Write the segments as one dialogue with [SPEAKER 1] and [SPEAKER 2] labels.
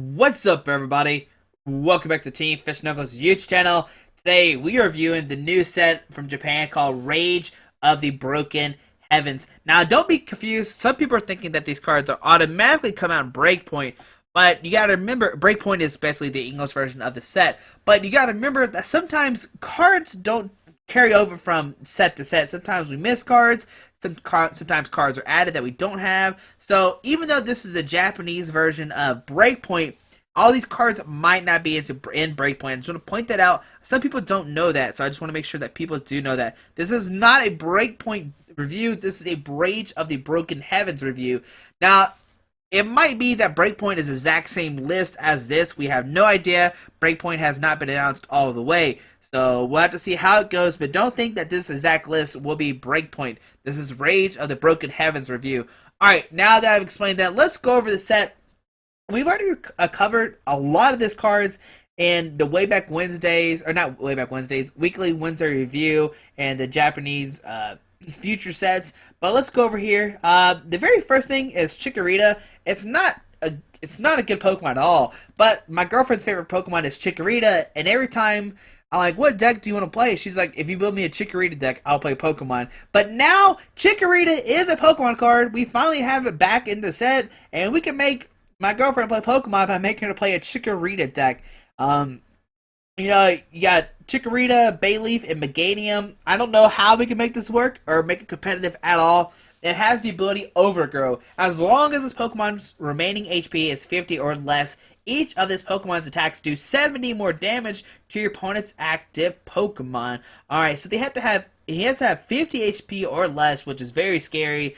[SPEAKER 1] What's up, everybody? Welcome back to Team Fish Knuckles YouTube channel. Today we are reviewing the new set from Japan called Rage of the Broken Heavens. Now, don't be confused. Some people are thinking that these cards are automatically come out in Breakpoint, but you gotta remember Breakpoint is basically the English version of the set. But you gotta remember that sometimes cards don't carry over from set to set. Sometimes we miss cards. Sometimes cards are added that we don't have. So even though this is the Japanese version of Breakpoint, all these cards might not be in Breakpoint. I just want to point that out. Some people don't know that, so I just want to make sure that people do know that. This is not a Breakpoint review. This is a Rage of the Broken Heavens review. Now, it might be that Breakpoint is the exact same list as this. We have no idea. Breakpoint has not been announced all the way. So we'll have to see how it goes, but don't think that this exact list will be Breakpoint. This is Rage of the Broken Heavens review. Alright, now that I've explained that, let's go over the set. We've already covered a lot of this cards in the Wayback Wednesdays, or not Wayback Wednesdays, Weekly Wednesday Review and the Japanese future sets. But let's go over here. The very first thing is Chikorita. It's not a good Pokemon at all. But my girlfriend's favorite Pokemon is Chikorita, and every time I'm like, what deck do you want to play? She's like, if you build me a Chikorita deck, I'll play Pokemon. But now, Chikorita is a Pokemon card. We finally have it back in the set, and we can make my girlfriend play Pokemon by making her play a Chikorita deck. You got Chikorita, Bayleaf, and Meganium. I don't know how we can make this work or make it competitive at all. It has the ability Overgrow. As long as this Pokemon's remaining HP is 50 or less, each of this Pokemon's attacks do 70 more damage to your opponent's active Pokemon. Alright, so he has to have 50 HP or less, which is very scary.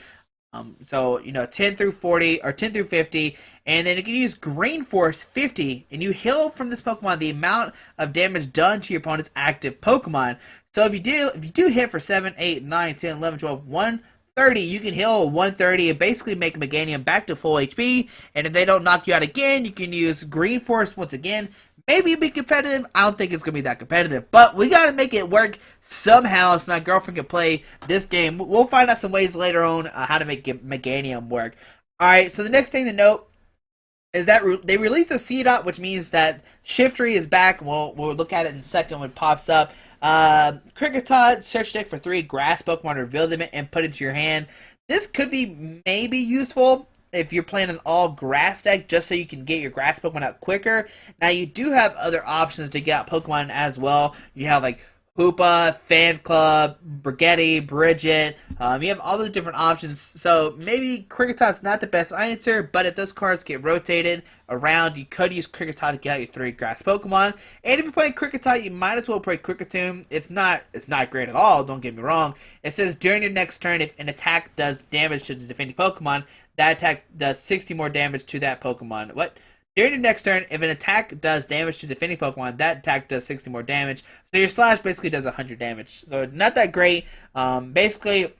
[SPEAKER 1] 10 through 40 or 10 through 50, and then you can use Green Force 50, and you heal from this Pokemon the amount of damage done to your opponent's active Pokemon. So if you do hit for 7, 8, 9, 10, 11, 12, 130, you can heal 130 and basically make Meganium back to full HP. And if they don't knock you out again, you can use Green Force once again. Maybe be competitive. I don't think it's going to be that competitive. But we got to make it work somehow so my girlfriend can play this game. We'll find out some ways later on how to make Meganium work. Alright, so the next thing to note is that they released a Seedot, which means that Shiftry is back. We'll look at it in a second when it pops up. Kricketot, search deck for 3 grass Pokemon, reveal them and put it into your hand. This could be maybe useful if you're playing an all grass deck, just so you can get your grass Pokemon out quicker. Now, you do have other options to get out Pokemon as well. You have like Hoopa, Fan Club, Brigetti, Bridget. You have all those different options. So maybe Kricketot's not the best answer, but if those cards get rotated around, you could use Kricketot to get out your 3 grass Pokemon. And if you're playing Kricketot, you might as well play Kricketune. It's not great at all, don't get me wrong. It says during your next turn, if an attack does damage to the defending Pokemon, that attack does 60 more damage to that Pokemon. What? During your next turn, if an attack does damage to defending Pokemon, that attack does 60 more damage. So your slash basically does 100 damage. So not that great. Basically,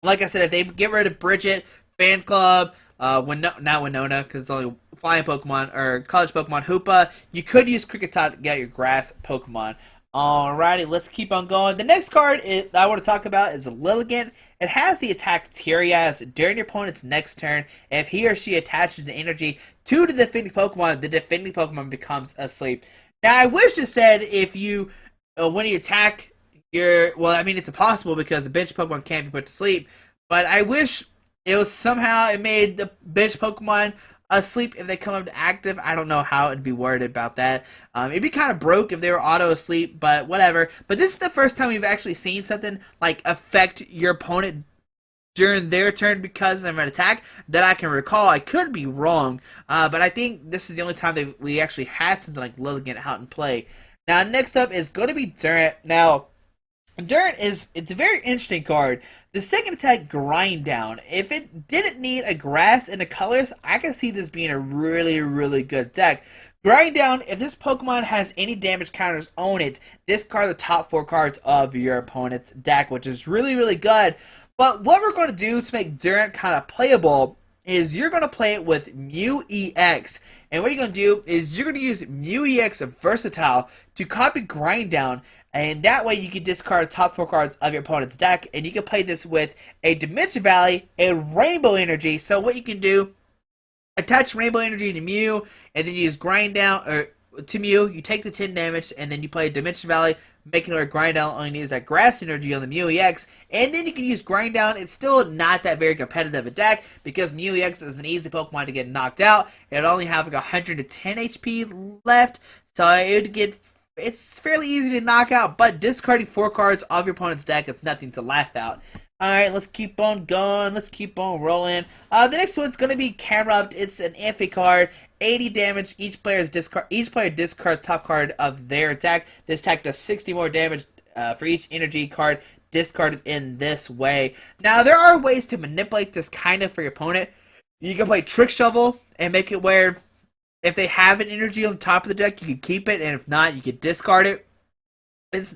[SPEAKER 1] like I said, if they get rid of Bridget, Fan Club, not Winona, because it's only flying Pokemon, or college Pokemon, Hoopa, you could use Kricketot to get your grass Pokemon. Alrighty, let's keep on going. The next card I want to talk about is Lilligant. It has the attack Tyrias during your opponent's next turn. If he or she attaches the energy to the defending Pokemon becomes asleep. Now, I wish it said if you, when you attack it's impossible because the bench Pokemon can't be put to sleep. But I wish it made the bench Pokemon asleep if they come up to active. I don't know how it'd be worded about that. It'd be kind of broke if they were auto asleep, but whatever. But this is the first time we've actually seen something like affect your opponent during their turn because of an attack that I can recall. I could be wrong, but I think this is the only time we actually had something like Lilligant out in play. Now, next up is going to be Durant. Now, Durant it's a very interesting card. The second attack, Grind Down. If it didn't need a grass and the colors, I can see this being a really, really good deck. Grind Down, if this Pokemon has any damage counters on it, discard the top 4 cards of your opponent's deck, which is really, really good. But what we're going to do to make Durant kind of playable is you're going to play it with Mew EX. And what you're going to do is you're going to use Mew EX Versatile to copy Grind Down. And that way you can discard the top 4 cards of your opponent's deck. And you can play this with a Dimension Valley and Rainbow Energy. So what you can do attach Rainbow Energy to Mew, and then you use Grind Down, or to Mew, you take the 10 damage, and then you play Dimension Valley, making her Grind Down only needs that Grass Energy on the Mew EX, and then you can use Grind Down. It's still not that very competitive a deck, because Mew EX is an easy Pokemon to get knocked out. It only have like 110 HP left, so it would get... It's fairly easy to knock out, but discarding 4 cards off your opponent's deck is nothing to laugh at. Alright, let's keep on going. Let's keep on rolling. The next one's going to be Camerupt. It's an Amphi card. 80 damage. Each player discards top card of their attack. This attack does 60 more damage for each energy card discarded in this way. Now, there are ways to manipulate this kind of for your opponent. You can play Trick Shovel and make it where if they have an energy on the top of the deck, you can keep it, and if not, you can discard it. It's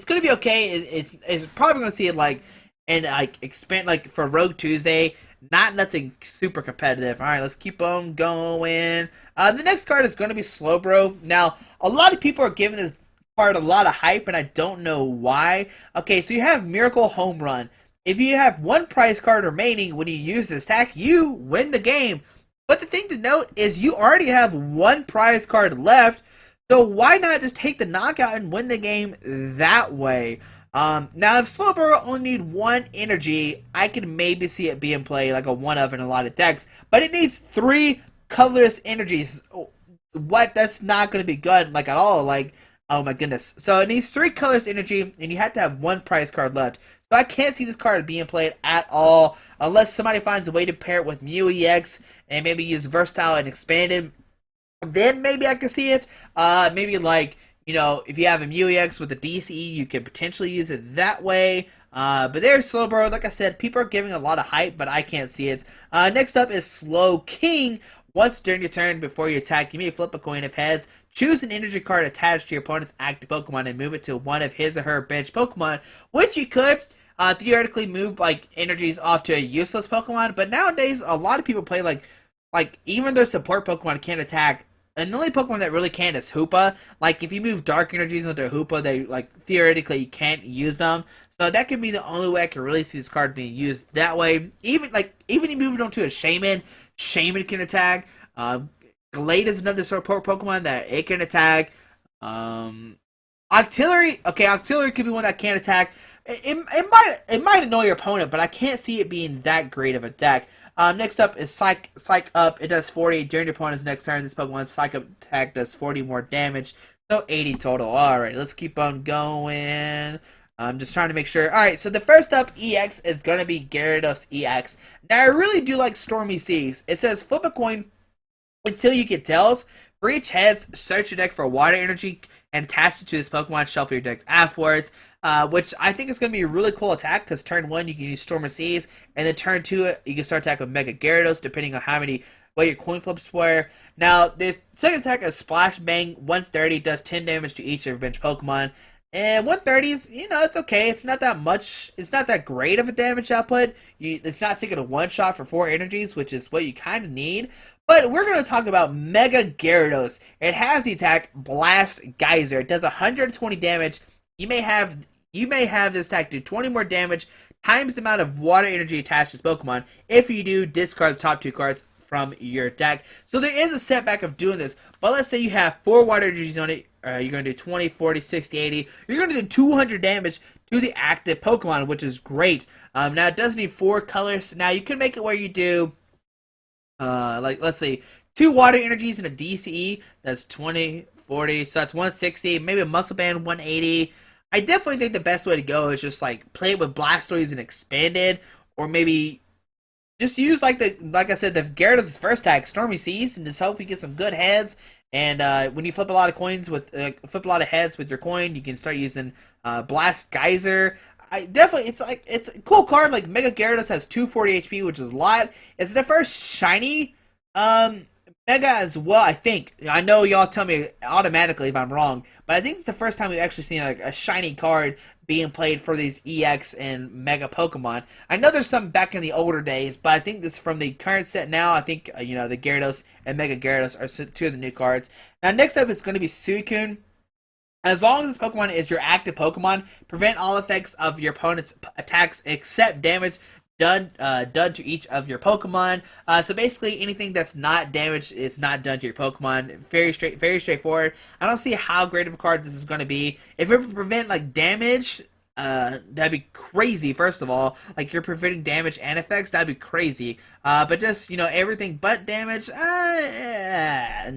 [SPEAKER 1] going to be okay. It's probably going to see it like... And like expand like for Rogue Tuesday, not nothing super competitive. All right, let's keep on going. The next card is going to be Slowbro. Now, a lot of people are giving this card a lot of hype, and I don't know why. Okay, so you have Miracle Home Run. If you have one prize card remaining when you use this attack, you win the game. But the thing to note is you already have one prize card left, so why not just take the knockout and win the game that way? Now, if Slowbro only need one energy, I can maybe see it being played like a one-of in a lot of decks. But it needs 3 colorless energies. What? That's not going to be good, like, at all. Like, oh my goodness. So it needs 3 colorless energy, and you have to have one prize card left. So I can't see this card being played at all, unless somebody finds a way to pair it with Mew EX, and maybe use Versatile and Expanded. Then maybe I can see it. Maybe like... You know, if you have a Mew EX with a DCE, you can potentially use it that way. But there's Slowbro. Like I said, people are giving a lot of hype, but I can't see it. Next up is Slowking. Once during your turn, before you attack, you may flip a coin of heads. Choose an energy card attached to your opponent's active Pokemon and move it to one of his or her bench Pokemon, which you could theoretically move like energies off to a useless Pokemon. But nowadays, a lot of people play like even their support Pokemon can't attack. And the only Pokemon that really can is Hoopa. Like, if you move Dark Energies into Hoopa, they, like, theoretically you can't use them. So that could be the only way I can really see this card being used that way. Even you move it onto a Shaman, Shaman can attack. Glade is another support Pokemon that it can attack. Octillery, okay, Octillery could be one that can attack. It might annoy your opponent, but I can't see it being that great of a deck. Next up is Psych Up. It does 40 during your opponent's next turn. This Pokemon's Psych Up attack does 40 more damage, so 80 total. Alright, let's keep on going. I'm just trying to make sure. Alright, so the first up EX is going to be Gyarados EX. Now, I really do like Stormy Seas. It says flip a coin until you get tails. For each heads, search your deck for water energy and attach it to this Pokemon, shuffle your deck afterwards. Which I think is going to be a really cool attack, because turn 1 you can use Storm of Seas, and then turn 2 you can start attack with Mega Gyarados, depending on what your coin flips were. Now, the second attack is Splash Bang. 130 does 10 damage to each of your bench Pokemon. And 130 is, it's okay. It's not that much. It's not that great of a damage output. It's not taking a one-shot for 4 energies, which is what you kind of need. But we're going to talk about Mega Gyarados. It has the attack Blast Geyser. It does 120 damage. You may have this attack do 20 more damage times the amount of water energy attached to this Pokemon. If you do, discard the top 2 cards from your deck. So there is a setback of doing this. But let's say you have 4 water energies on it. You're going to do 20, 40, 60, 80. You're going to do 200 damage to the active Pokemon, which is great. Now, it does need 4 colors. Now, you can make it where you do, let's say, 2 water energies and a DCE. That's 20, 40. So that's 160. Maybe a Muscle Band, 180. I definitely think the best way to go is just like play it with Blastoise and Expanded, or maybe just use like I said, the Gyarados' first attack, Stormy Seas, and just hope you get some good heads. And when you flip a lot of coins flip a lot of heads with your coin, you can start using Blast Geyser. It's a cool card. Like Mega Gyarados has 240 HP, which is a lot. It's the first shiny Mega as well, I think. I know y'all tell me automatically if I'm wrong, but I think it's the first time we've actually seen like a shiny card being played for these EX and Mega Pokemon. I know there's some back in the older days, but I think this from the current set now, I think, the Gyarados and Mega Gyarados are 2 of the new cards. Now, next up is going to be Suicune. As long as this Pokemon is your active Pokemon, prevent all effects of your opponent's attacks except damage done to each of your Pokemon. So basically, anything that's not damaged is not done to your Pokemon. Very straightforward. I don't see how great of a card this is going to be. If it would prevent like damage, that'd be crazy. First of all, like you're preventing damage and effects, that'd be crazy. But just everything but damage, nah.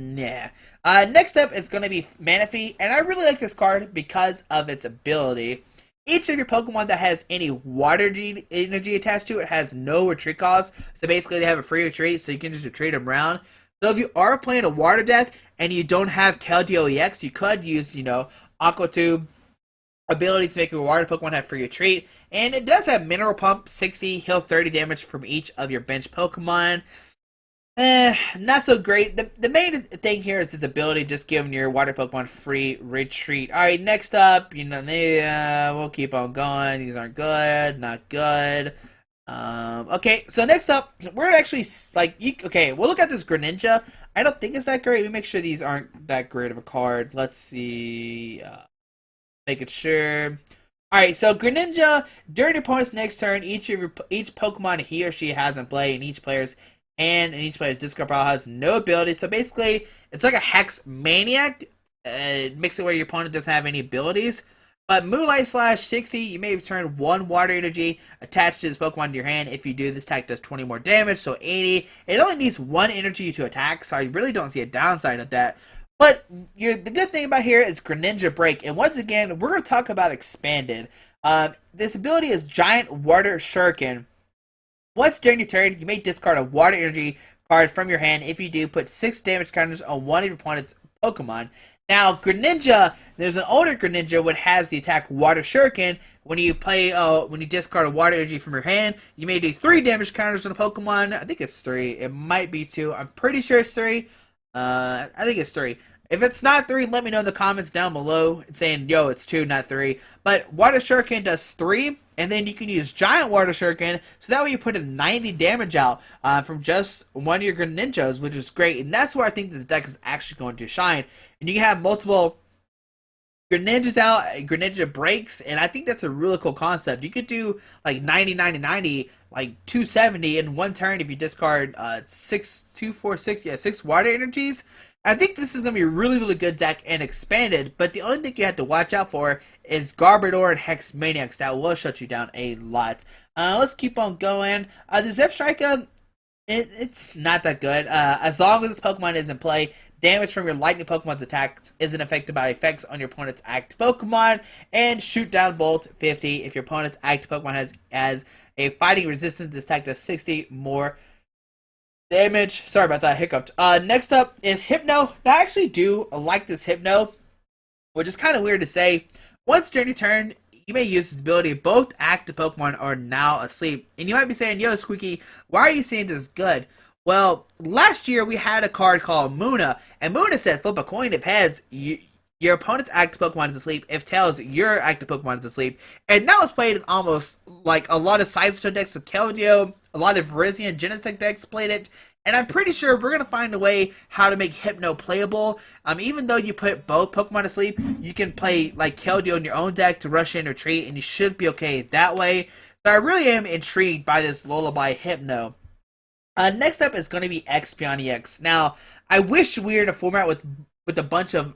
[SPEAKER 1] Next up is going to be Manaphy, and I really like this card because of its ability. Each of your Pokemon that has any water energy attached to it has no retreat cost. So basically, they have a free retreat, so you can just retreat them around. So if you are playing a water deck and you don't have Keldeo EX, you could use, Aqua Tube ability to make your water Pokemon have free retreat. And it does have Mineral Pump 60, heal 30 damage from each of your bench Pokemon. Not so great. The main thing here is its ability, just giving your water Pokemon free retreat. Alright, next up, we'll keep on going. These aren't good, not good. Okay, so next up, we're actually, we'll look at this Greninja. I don't think it's that great. We make sure these aren't that great of a card. Let's see, making sure. Alright, so Greninja, during your opponent's next turn, each Pokemon he or she has in play, and each player's discard pile has no ability. So basically, it's like a Hex Maniac. Makes it where your opponent doesn't have any abilities. But Moonlight Slash 60, you may return 1 water energy attached to this Pokemon to your hand. If you do, this attack does 20 more damage, so 80. It only needs 1 energy to attack, so I really don't see a downside of that. But the good thing about here is Greninja Break. And once again, we're going to talk about Expanded. This ability is Giant Water Shuriken. Once during your turn, you may discard a water energy card from your hand. If you do, put 6 damage counters on one of your opponent's Pokemon. Now, Greninja, there's an older Greninja which has the attack Water Shuriken. When you discard a water energy from your hand, you may do 3 damage counters on a Pokemon. I think it's 3. It might be 2. I'm pretty sure it's 3. I think it's 3. If it's not 3, let me know in the comments down below saying, yo, it's 2, not 3. But Water Shuriken does 3, and then you can use Giant Water Shuriken, so that way you put a 90 damage out from just one of your Greninjas, which is great. And that's where I think this deck is actually going to shine. And you can have multiple Greninjas out, Greninja breaks, and I think that's a really cool concept. You could do like 90, 90, 90, like 270 in one turn if you discard 6 water energies. I think this is going to be a really, really good deck and Expanded, but the only thing you have to watch out for is Garbodor and Hex Maniacs. That will shut you down a lot. Let's keep on going. The Zebstrika, it's not that good. As long as this Pokemon is in play, damage from your Lightning Pokemon's attacks isn't affected by effects on your opponent's active Pokemon. And Shoot Down Bolt 50. If your opponent's active Pokemon has a fighting resistance, this attack does 60 more damage. Sorry about that, hiccuped. Next up is Hypno. Now, I actually do like this Hypno, which is kind of weird to say. Once during your turn, you may use this ability. Both active Pokemon are now asleep. And you might be saying, yo, Squeaky, why are you saying this is good? Well, last year we had a card called Munna, and Munna said flip a coin. If heads, your opponent's active Pokemon is asleep. If tails, your active Pokemon is asleep. And that was played in almost like a lot of Sidestone decks with Keldeo. A lot of Virizion Genesect decks played it. And I'm pretty sure we're going to find a way how to make Hypno playable. Even though you put both Pokemon to sleep, you can play like Keldeo in your own deck to rush in or retreat, and you should be okay that way. So I really am intrigued by this Lullaby Hypno. Next up is going to be Espeon EX. Now, I wish we were in a format with a bunch of,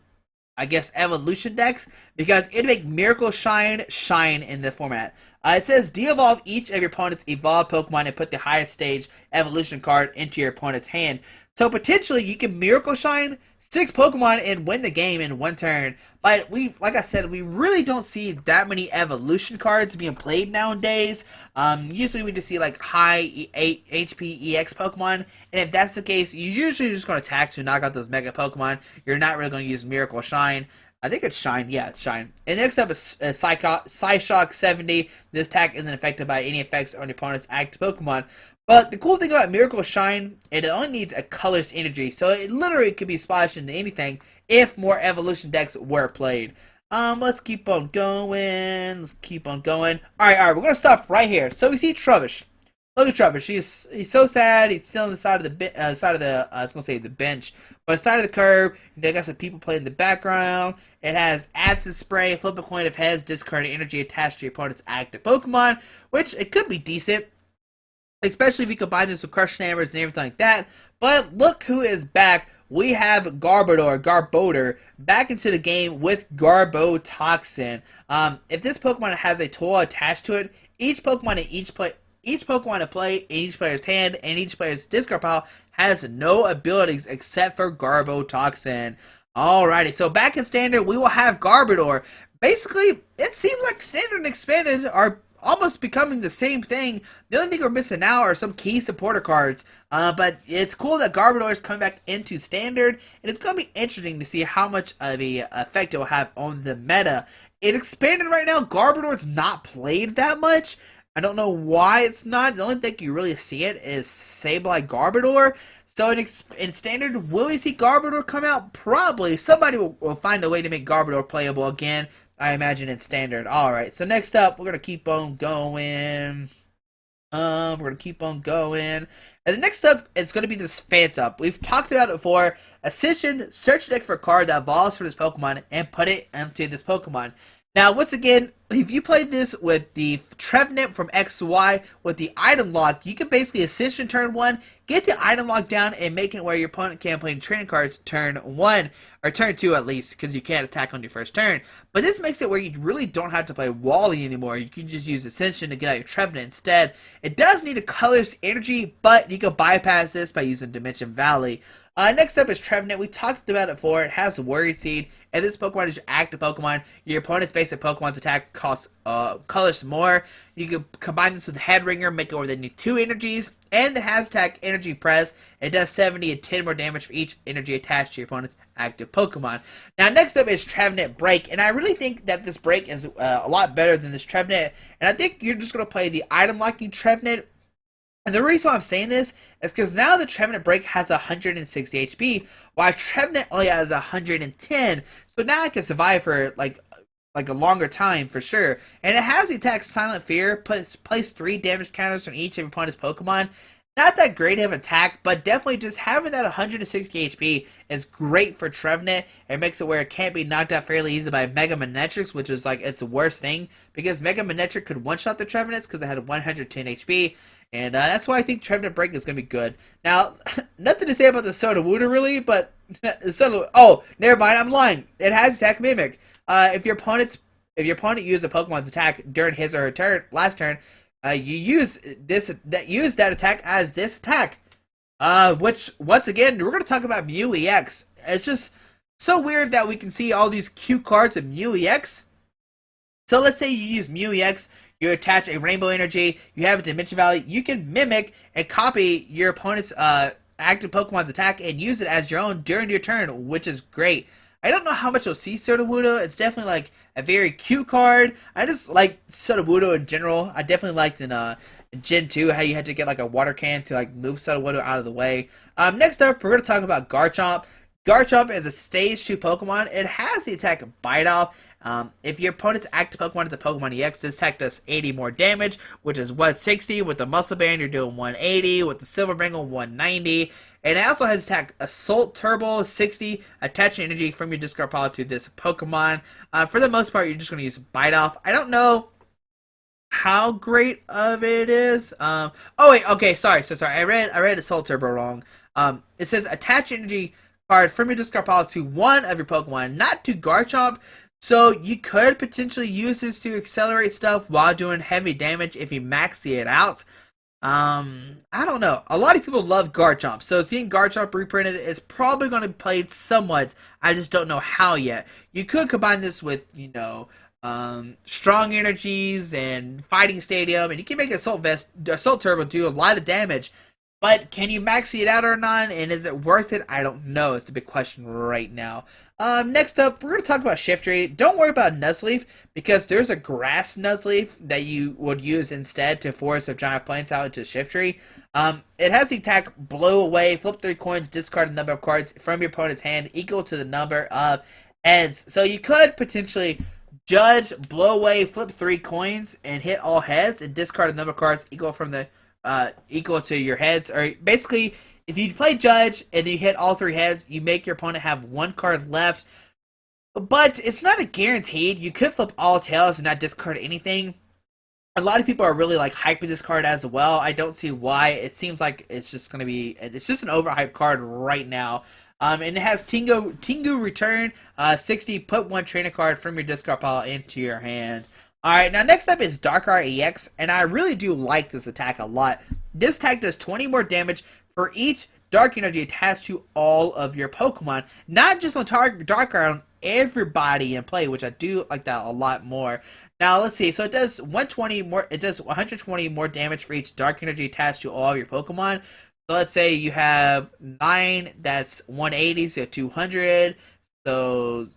[SPEAKER 1] I guess, evolution decks, because it'd make Miracle Shine shine in the format. It says de-evolve each of your opponent's evolved Pokemon and put the highest stage evolution card into your opponent's hand. So potentially you can Miracle Shine 6 Pokemon and win the game in one turn. But like I said, we really don't see that many evolution cards being played nowadays. Usually we just see like high HP EX Pokemon. And if that's the case, you're usually just going to attack to knock out those Mega Pokemon. You're not really going to use Miracle Shine. I think it's Shine. Yeah, it's Shine. And next up is Psyshock 70. This attack isn't affected by any effects on your opponent's active Pokemon. But the cool thing about Miracle Shine, it only needs a colorless energy. So it literally could be splashed into anything if more evolution decks were played. Let's keep on going. Alright, we're going to stop right here. So we see Trubbish. Look at Trubbish. He's so sad. He's still on the side of the I was gonna say the bench, but side of the curb. You got some people playing in the background. It has Acid Spray, flip a coin if heads, discard energy attached to your opponent's active Pokemon, which it could be decent. especially if you combine this with crushing hammers and everything like that. But look who is back. We have Garbodor, back into the game with Garbotoxin. If this Pokemon has a tool attached to it, each Pokemon to play in each player's hand and each player's discard pile has no abilities except for Garbotoxin. Alrighty, so back in Standard, we will have Garbodor. Basically, it seems like Standard and Expanded are almost becoming the same thing. The only thing we're missing now are some key supporter cards. But it's cool that Garbodor is coming back into Standard, and it's going to be interesting to see how much of a effect it will have on the meta. In Expanded right now, Garbodor's not played that much. I don't know why it's not. The only thing you really see it is Sableye Garbodor. So in Standard, will we see Garbodor come out? Probably. Somebody will find a way to make Garbodor playable again. I imagine in Standard. Alright, so next up, we're going to keep on going. We're going to keep on going. And the next up is going to be this Phantom. We've talked about it before. Ascension, search deck for a card that evolves from this Pokemon and put it into this Pokemon. Now, once again, if you play this with the Trevenant from XY with the item lock, you can basically Ascension turn 1, get the item lock down, and make it where your opponent can't play training cards turn 1, or turn 2 at least, because you can't attack on your first turn. But this makes it where you really don't have to play Wally anymore. You can just use Ascension to get out your Trevenant instead. It does need a colorless energy, but you can bypass this by using Dimension Valley. Next up is Trevenant. We talked about it before. It has Worried Seed, and this Pokemon is your active Pokemon. Your opponent's basic Pokemon's attack costs colors more. You can combine this with Headringer, make it where they need 2 energies, and it has attack Energy Press. It does 70 and 10 more damage for each energy attached to your opponent's active Pokemon. Now, next up is Trevenant Break, and I really think that this Break is a lot better than this Trevenant, and I think you're just going to play the item locking Trevenant. And the reason why I'm saying this is because now the Trevenant Break has 160 HP, while Trevenant only has 110. So now I can survive for like a longer time for sure. And it has the attack Silent Fear, place 3 damage counters on each of your opponent's Pokemon. Not that great of an attack, but definitely just having that 160 HP is great for Trevenant. It makes it where it can't be knocked out fairly easily by Mega Manectric, which is like its worst thing, because Mega Manectric could one-shot the Trevenants because it had 110 HP. And that's why I think Trevenant Break is going to be good. Now, nothing to say about the Sudowoodo really, but oh, never mind, I'm lying. It has Attack Mimic. If your opponent uses a Pokemon's attack during his or her last turn, you use that attack as this attack. Which once again, we're going to talk about Mew EX. It's just so weird that we can see all these cute cards in Mew EX. So let's say you use Mew EX. You attach a Rainbow Energy, you have a Dimension Valley, you can mimic and copy your opponent's active Pokemon's attack and use it as your own during your turn, which is great. I don't know how much you'll see Sudowoodo. It's definitely like a very cute card. I just like Sudowoodo in general. I definitely liked in Gen 2 how you had to get like a water can to like move Sudowoodo out of the way. Next up, we're going to talk about Garchomp. Garchomp is a Stage 2 Pokemon. It has the attack Bite Off. If your opponent's active Pokemon is a Pokemon EX, this attack does 80 more damage, which is 160. With the Muscle Band, you're doing 180. With the Silver Bangle, 190. And it also has attack Assault Turbo, 60, attaching energy from your discard pile to this Pokemon. For the most part, you're just going to use Bite Off. I don't know how great of it is. Oh wait, okay, sorry. I read Assault Turbo wrong. It says attach energy card from your discard pile to one of your Pokemon, not to Garchomp. So you could potentially use this to accelerate stuff while doing heavy damage if you max it out. I don't know. A lot of people love Garchomp, so seeing Garchomp reprinted is probably going to be played somewhat. I just don't know how yet. You could combine this with, Strong Energies and Fighting Stadium, and you can make Assault Turbo do a lot of damage. But can you max it out or not, and is it worth it? I don't know. It's the big question right now. Next up, we're going to talk about Shiftry. Don't worry about Nuzleaf, because there's a Grass Nuzleaf that you would use instead to force a Giant Plants out into Shiftry. It has the attack Blow Away, flip 3 coins, discard a number of cards from your opponent's hand equal to the number of heads. So you could potentially Judge, Blow Away, flip 3 coins, and hit all heads, and discard a number of cards equal to your heads. Or basically, if you play Judge and you hit all 3 heads, you make your opponent have 1 card left. But it's not a guaranteed. You could flip all tails and not discard anything. A lot of people are really like hyping this card as well. I don't see why. It seems like it's just gonna be it's just an overhyped card right now. And it has Tingu return 60, put one trainer card from your discard pile into your hand. Alright, now next up is Darkrai EX, and I really do like this attack a lot. This attack does 20 more damage for each Dark Energy attached to all of your Pokemon. Not just on Darkrai, on everybody in play, which I do like that a lot more. Now let's see. So it does 120 more. It does 120 more damage for each Dark Energy attached to all of your Pokemon. So let's say you have 9. That's 180. So 200. So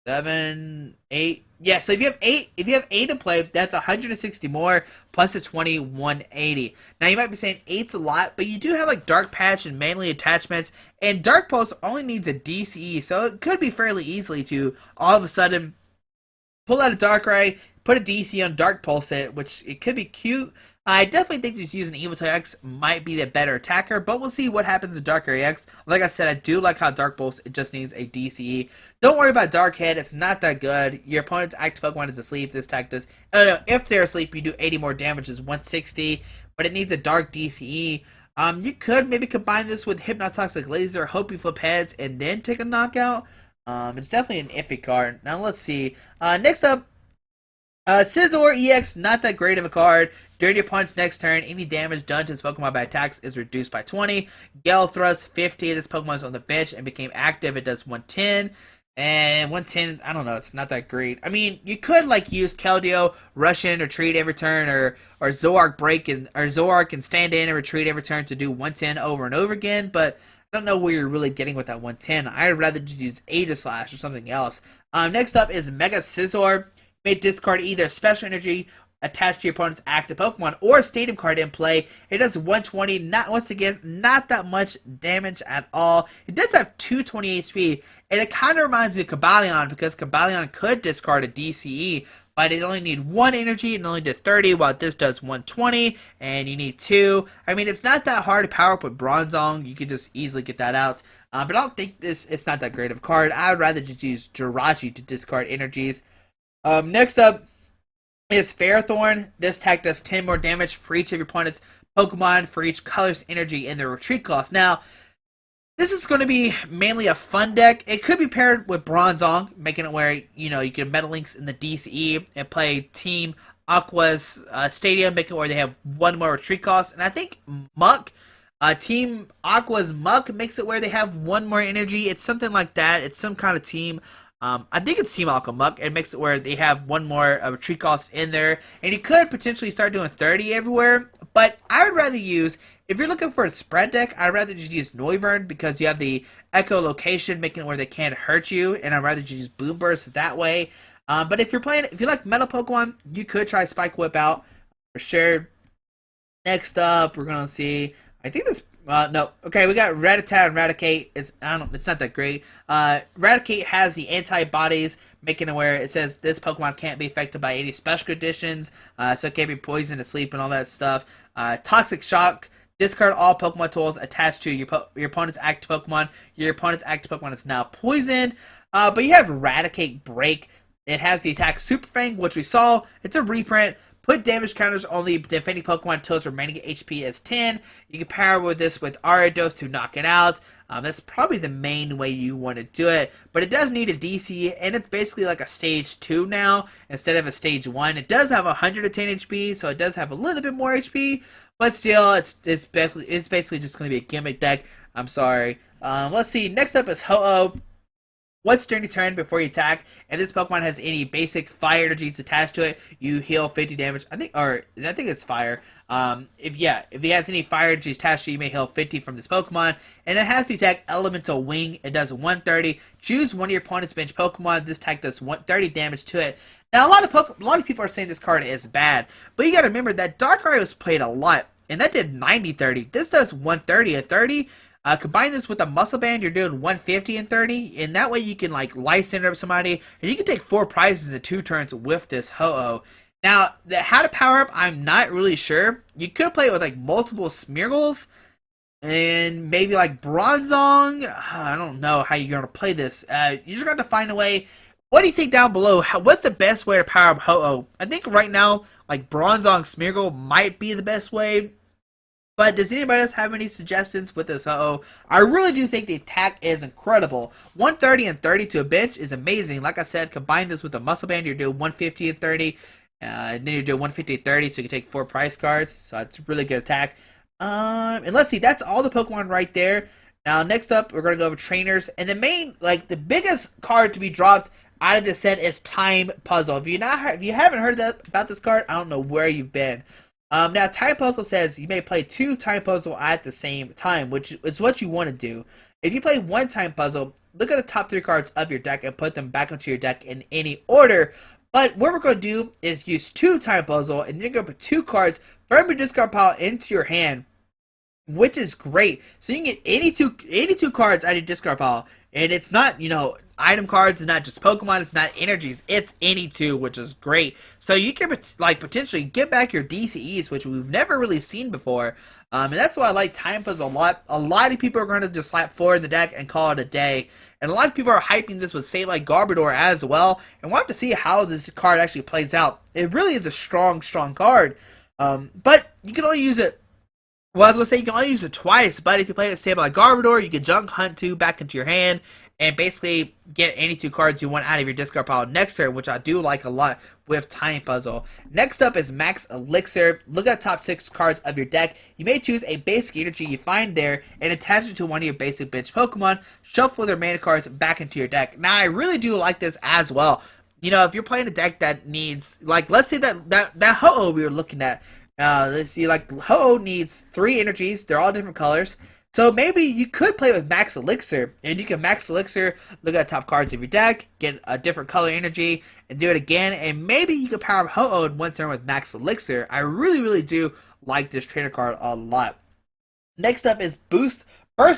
[SPEAKER 1] 7, 8. Yeah. So if you have 8 to play, that's 160 more plus a 20, 180. Now you might be saying 8's a lot, but you do have like Dark Patch and mainly attachments, and Dark Pulse only needs a DCE, so it could be fairly easily to all of a sudden pull out a Darkrai, put a DC on Dark Pulse it, which it could be cute. I definitely think just using Evital X might be the better attacker, but we'll see what happens to Darkrai X. Like I said, I do like how Dark Pulse, it just needs a DCE. Don't worry about Dark Head, it's not that good. Your opponent's active Pokemon is asleep, this attack does. I don't know, if they're asleep, you do 80 more damage, is 160, but it needs a Dark DCE. You could maybe combine this with Hypnotoxic Laser, hope you flip heads, and then take a knockout. It's definitely an iffy card. Now let's see. Next up, Scizor EX, not that great of a card. During your opponent's next turn, any damage done to this Pokemon by attacks is reduced by 20. Gale Thrust 50. This Pokemon is on the bench and became active. It does 110. And 110, I don't know, it's not that great. I mean, you could like use Keldeo, rush in, retreat every turn, or Zoroark break and or Zoroark can stand in and retreat every turn to do 110 over and over again, but I don't know where you're really getting with that 110. I'd rather just use Aegislash or something else. Next up is Mega Scizor. You may discard either Special Energy attached to your opponent's active Pokemon or a Stadium card in play. It does 120. Not once again, not that much damage at all. It does have 220 HP, and it kind of reminds me of Cobalion because Cobalion could discard a DCE, but it only need 1 energy and only did 30, while this does 120, and you need 2. I mean, it's not that hard to power up with Bronzong. You could just easily get that out. But I don't think it's not that great of a card. I would rather just use Jirachi to discard energies. Next up is Ferrothorn. This attack does 10 more damage for each of your opponent's Pokemon for each color's energy in their retreat cost. Now, this is going to be mainly a fun deck. It could be paired with Bronzong, making it where, you know, you can Meta Links in the DCE and play Team Aqua's Stadium, making it where they have 1 more retreat cost. And I think Muck, Team Aqua's Muck makes it where they have 1 more energy. It's something like that. It's some kind of team. I think it's Team Aqua Muck. It makes it where they have 1 more retreat cost in there. And you could potentially start doing 30 everywhere. But I would rather use, if you're looking for a spread deck, I'd rather just use Noivern because you have the echolocation making it where they can't hurt you. And I'd rather just use Boom Burst that way. But if you like Metal Pokemon, you could try Spike Whip out for sure. Next up, we're going to see, I think this, no. Okay, we got Rattata and Raticate. It's not that great. Raticate has the antibodies, making it where it says this Pokemon can't be affected by any special conditions, so it can't be poisoned, asleep, and all that stuff. Toxic Shock. Discard all Pokemon tools attached to your opponent's active Pokemon. Your opponent's active Pokemon is now poisoned. But you have Raticate Break. It has the attack Super Fang, which we saw. It's a reprint. Put damage counters on the defending Pokemon until its remaining HP is 10. You can power with this with Ariados to knock it out. That's probably the main way you want to do it. But it does need a DC, and it's basically like a stage 2 now instead of a stage 1. It does have 110 HP, so it does have a little bit more HP. But still, it's basically just going to be a gimmick deck. I'm sorry. Let's see. Next up is Ho-Oh. Once during your turn before you attack, and this Pokemon has any basic fire energies attached to it, you heal 50 damage. I think it's fire. If he has any fire energies attached to it, you may heal 50 from this Pokemon. And it has the attack Elemental Wing. It does 130. Choose one of your opponent's bench Pokemon. This attack does 130 damage to it. Now, a lot of people are saying this card is bad, but you got to remember that Darkrai was played a lot, and that did 90-30. This does 130 and 30. Combine this with a Muscle Band, you're doing 150 and 30, and that way you can like Life Center up somebody, and you can take 4 prizes in 2 turns with this Ho-Oh. Now, how to power up, I'm not really sure. You could play it with like multiple Smeargles, and maybe like Bronzong. I don't know how you're going to play this. You're just going to find a way What do you think down below? What's the best way to power up Ho-Oh? I think right now, like Bronzong Smeargle might be the best way. But does anybody else have any suggestions with this Ho-Oh? I really do think the attack is incredible. 130 and 30 to a bench is amazing. Like I said, combine this with a muscle band, you're doing 150 and 30. And then you're doing 150 and 30, so you can take 4 prize cards. So it's a really good attack. And let's see, that's all the Pokemon right there. Now, next up, we're going to go over trainers. And the main, like, the biggest card to be dropped out of this set is Time Puzzle. If you haven't heard about this card, I don't know where you've been. Now, Time Puzzle says you may play 2 Time Puzzle at the same time, which is what you want to do. If you play 1 Time Puzzle, look at the top 3 cards of your deck and put them back into your deck in any order. But what we're going to do is use 2 Time Puzzle, and you're going to put 2 cards from your discard pile into your hand, which is great. So you can get 82 cards out of your discard pile. And it's not, item cards, it's not just Pokemon, it's not energies, it's any two, which is great. So you can, like, potentially get back your DCEs, which we've never really seen before. And that's why I like Time Puzzle a lot. A lot of people are going to just slap 4 in the deck and call it a day. And a lot of people are hyping this with Sableye Garbodor as well. And we'll have to see how this card actually plays out. It really is a strong card. But you can only use it. Well, I was going to say you can only use it twice. But if you play it Sableye Garbodor, you can Junk Hunt 2 back into your hand. And basically get any 2 cards you want out of your discard pile next turn, which I do like a lot with Time Puzzle. Next up is Max Elixir. Look at the top 6 cards of your deck. You may choose a basic energy you find there and attach it to one of your basic bench Pokemon. Shuffle their mana cards back into your deck. Now, I really do like this as well. If you're playing a deck that needs, like, let's say that Ho-Oh we were looking at. Let's see, like, Ho-Oh needs 3 energies. They're all different colors. So maybe you could play with Max Elixir, and you can Max Elixir, look at the top cards of your deck, get a different color energy, and do it again, and maybe you can power up Ho-Oh in one turn with Max Elixir. I really do like this trainer card a lot. Next up is Burst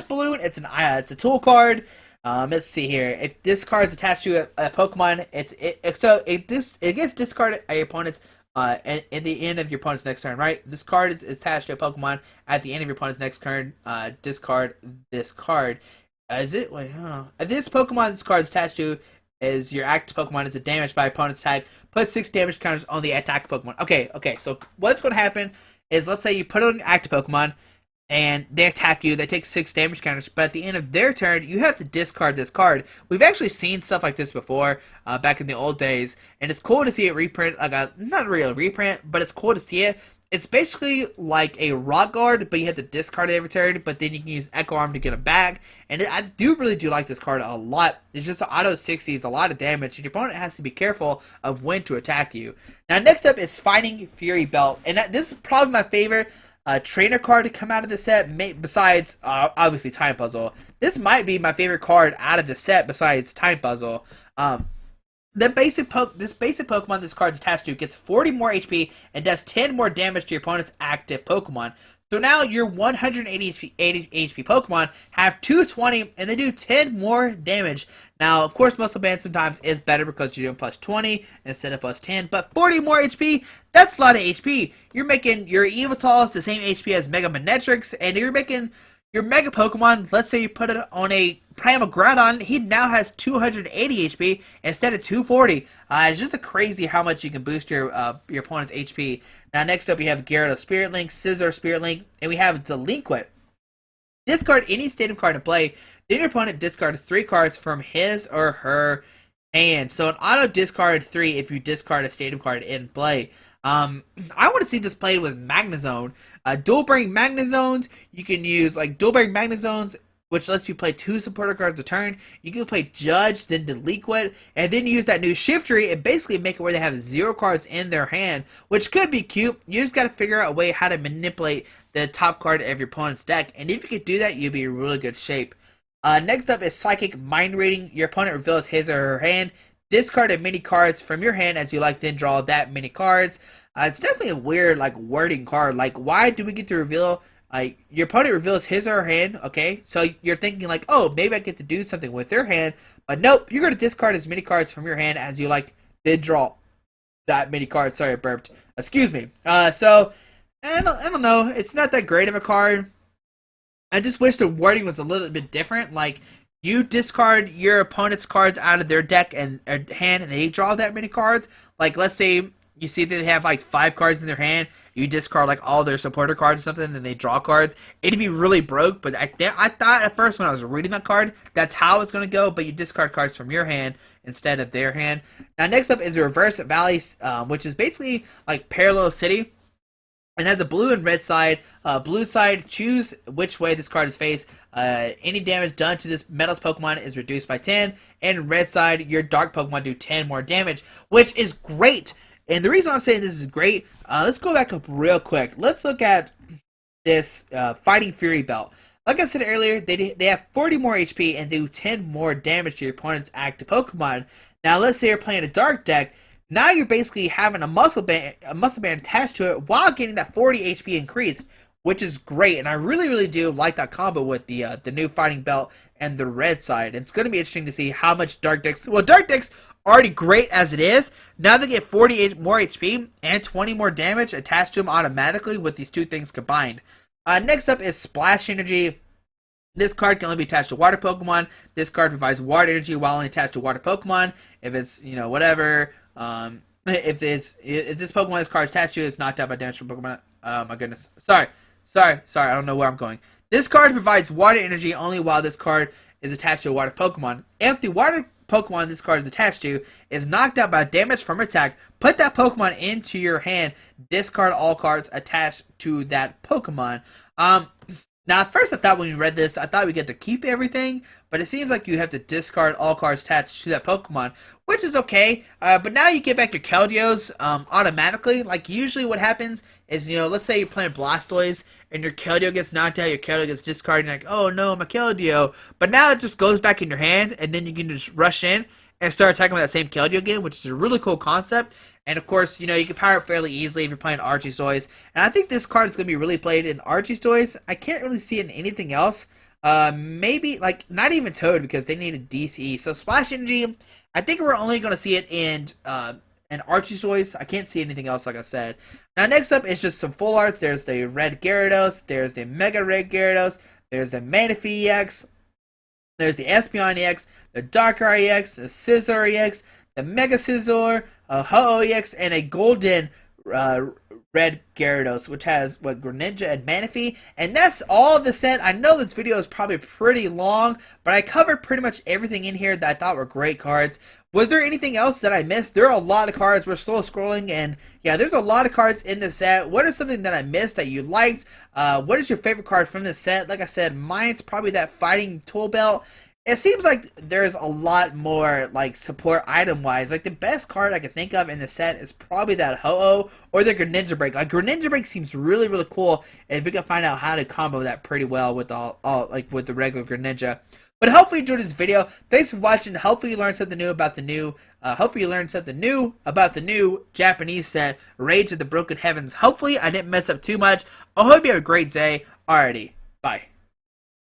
[SPEAKER 1] Balloon. It's a tool card. Let's see here. If this card is attached to a Pokemon, it gets discarded at your opponent's at the end of your opponent's next turn, right? This card is attached to a Pokemon at the end of your opponent's next turn. Discard this card. Is it? Wait, I don't know. If this Pokemon this card is attached to is your active Pokemon is damaged by opponent's attack, put 6 damage counters on the attack Pokemon. Okay. So what's going to happen is, let's say you put it on an active Pokemon, and they attack you, they take 6 damage counters, but at the end of their turn, you have to discard this card. We've actually seen stuff like this before, back in the old days, and it's cool to see it reprint, not a real reprint, but it's cool to see it. It's basically like a Rock Guard, but you have to discard it every turn, but then you can use Echo Arm to get it back, and I really do like this card a lot. It's just an auto 60s, a lot of damage, and your opponent has to be careful of when to attack you. Now, next up is Fighting Fury Belt, and this is probably my favorite trainer card to come out of the set, besides obviously Time Puzzle. This might be my favorite card out of the set besides Time Puzzle. This basic Pokemon this card's attached to gets 40 more HP and does 10 more damage to your opponent's active Pokemon. So now your 180 HP Pokemon have 220 and they do 10 more damage. Now, of course, Muscle Band sometimes is better because you're doing plus 20 instead of plus 10, but 40 more HP, that's a lot of HP. You're making your Evital's the same HP as Mega Manetrix, and you're making your Mega Pokemon, let's say you put it on a Primal Groudon, he now has 280 HP instead of 240. It's just crazy how much you can boost your opponent's HP. Now, next up, we have Gyarados Spirit Link, Scizor Spirit Link, and we have Delinquent. Discard any stadium card in play. Then your opponent discards 3 cards from his or her hand. So an auto discard 3 if you discard a stadium card in play. I want to see this played with Magnezone. Dual Bearing Magnezones, you can use like Dual Bearing Magnezones, which lets you play 2 supporter cards a turn. You can play Judge, then Delinquent, and then use that new Shiftry and basically make it where they have 0 cards in their hand, which could be cute. You just got to figure out a way how to manipulate the top card of your opponent's deck, and if you could do that, you'll be in really good shape. Next up is Psychic Mind Reading. Your opponent reveals his or her hand. Discard as many cards from your hand as you like, then draw that many cards. It's definitely a weird, wording card. Why do we get to reveal? Your opponent reveals his or her hand, okay? So you're thinking oh, maybe I get to do something with their hand. But nope, you're going to discard as many cards from your hand as you like, then draw that many cards. Sorry, I burped. Excuse me. So, I don't know. It's not that great of a card. I just wish the wording was a little bit different. you discard your opponent's cards out of their deck and hand, and they draw that many cards. Like, let's say you see that they have like 5 cards in their hand, you discard like all their supporter cards or something, and then they draw cards. It'd be really broke, but I thought at first when I was reading that card, that's how it's gonna go. But you discard cards from your hand instead of their hand. Now, next up is a Reverse Valley, which is basically like Parallel City. It has a blue and red side. Blue side, choose which way this card is faced. Any damage done to this Metals Pokemon is reduced by 10. And red side, your Dark Pokemon do 10 more damage, which is great. And the reason I'm saying this is great, let's go back up real quick. Let's look at this Fighting Fury belt. Like I said earlier, they have 40 more HP and do 10 more damage to your opponent's active Pokemon. Now, let's say you're playing a Dark deck. Now you're basically having a muscle band attached to it while getting that 40 HP increased, which is great. And I really do like that combo with the new Fighting Belt and the red side. It's going to be interesting to see how much Dark decks. Well, Dark decks are already great as it is. Now they get 48 more HP and 20 more damage attached to them automatically with these two things combined. Next up is Splash Energy. This card can only be attached to water Pokemon. This card provides water energy while only attached to water Pokemon. If it's, whatever. If this Pokemon this card is attached to is knocked out by damage from Pokemon. Oh my goodness. Sorry. I don't know where I'm going. This card provides water energy only while this card is attached to a water Pokemon. If the water Pokemon this card is attached to is knocked out by damage from attack, put that Pokemon into your hand. Discard all cards attached to that Pokemon. Now, at first I thought when we read this, I thought we get to keep everything, but it seems like you have to discard all cards attached to that Pokemon, which is okay. But now you get back to Keldeos automatically. Like, usually what happens is, let's say you're playing Blastoise, and your Keldeo gets knocked out, your Keldeo gets discarded, and you're like, oh no, my Keldeo. But now it just goes back in your hand, and then you can just rush in and start attacking with that same Keldeo again, which is a really cool concept. And of course, you can power it fairly easily if you're playing Archeostoys. And I think this card is going to be really played in Archeostoys. I can't really see it in anything else. Maybe, like, not even Toad because they need a DCE. So Splash Energy, I think we're only going to see it in Archeostoys. I can't see anything else, like I said. Now, next up is just some full arts. There's the Red Gyarados. There's the Mega Red Gyarados. There's the Manaphy EX. There's the Espeon EX. The Darkrai EX. The Scizor EX. The Mega Scizor, a Ho-Oh EX, and a Golden Red Gyarados, which has, Greninja and Manaphy. And that's all of the set. I know this video is probably pretty long, but I covered pretty much everything in here that I thought were great cards. Was there anything else that I missed? There are a lot of cards. We're still scrolling, and yeah, there's a lot of cards in the set. What is something that I missed that you liked? What is your favorite card from this set? Like I said, mine's probably that Fighting Tool Belt. It seems like there's a lot more, like, support item-wise. Like, the best card I can think of in the set is probably that Ho-Oh or the Greninja Break. Like, Greninja Break seems really cool, and if we can find out how to combo that pretty well with with the regular Greninja. But hopefully you enjoyed this video. Thanks for watching. Hopefully you learned something new about the new Japanese set, Rage of the Broken Heavens. Hopefully I didn't mess up too much. I hope you have a great day. Alrighty, bye.